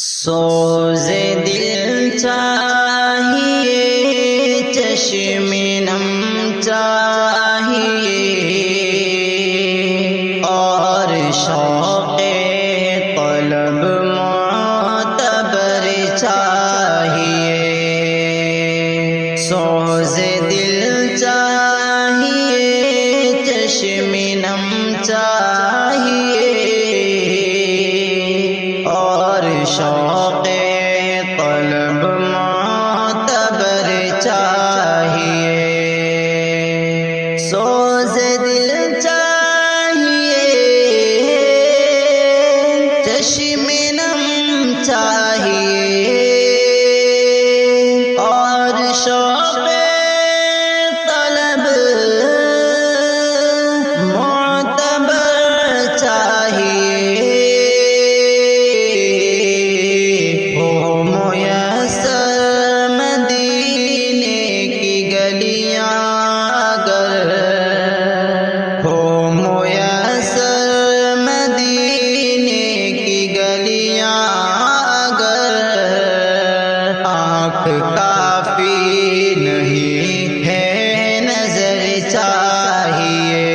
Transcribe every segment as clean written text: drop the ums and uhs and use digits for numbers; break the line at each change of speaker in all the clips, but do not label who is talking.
سوز دل چاہیے، چشم نم چاہیے، اور شوق طلب معتبر چاہیے۔ سوز دل چاہیے، چشم نم چاہیے، اور شوق طلب معتبر چاہیے۔ سوز دل چاہیے، چشم نم چاہیے، اور شوق طلب معتبر چاہیے۔ کافی نہیں ہے نظر چاہیے،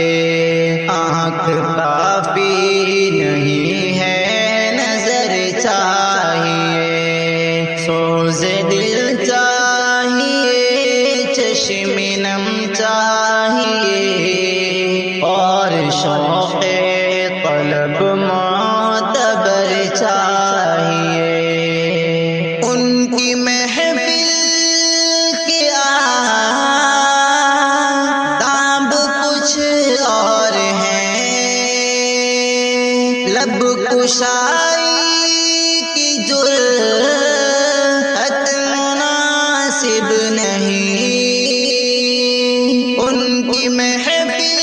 آنکھ کافی نہیں ہے نظر چاہیے۔ سوز دل چاہیے، چشم نم چاہیے، اور شوق طلب معتبر چاہیے۔ ان کی محفل کے آداب کچھ اور ہیں، لب کشائی کی جرأت مناسب نہیں۔ ان کی محفل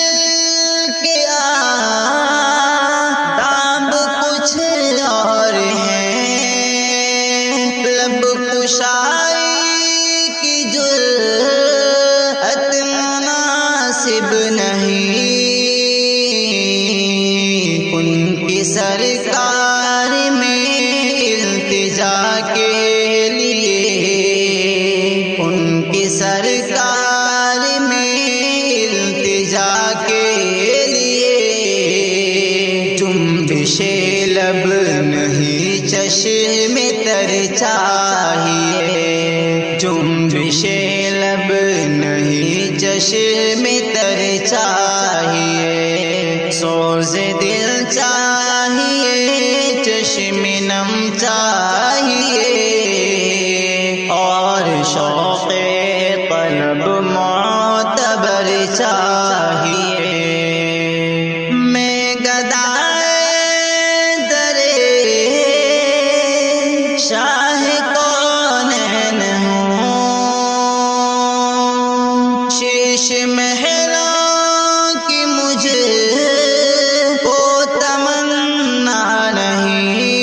کے آداب کچھ اور ہیں، لب کشائی کی جرأت مناسب نہیں۔ ان کی سرکار میں التجا کے لیے، ان کی سرکار میں التجا کے لیے، جنبش لب نہیں چشم تر چاہیے، جنبش لب نہیں چشم تر چاہیے۔ سوز دل چاہیے، چشم نم چاہیے، اور شوق طلب معتبر چاہیے۔ میں گدائے درے شاہ کونین ہوں، شیش محلوں کی مجھے کو تمنا نہیں۔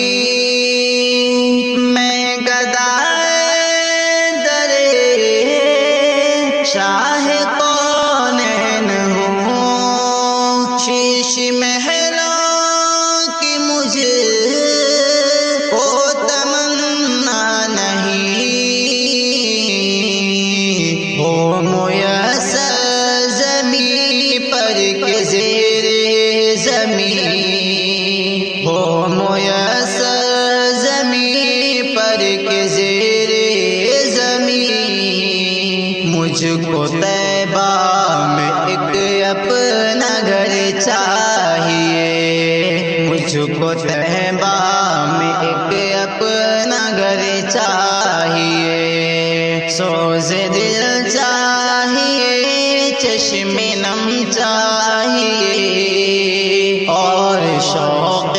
میں گدائے درے شاہ کونین ہوں، شیش محلوں کی مجھے کو تمنا نہیں۔ ہو میسر زمین پر کے زیر زمین، ہو میسر زمین پر کے زیر زمین، مجھ کو طیبہ میں ایک اپنا گھر چاہیے، مجھ کو طیبہ میں ایک اپنا گھر چاہیے۔ سوز دل چاہیے، چشم نم چاہیے، اور شوق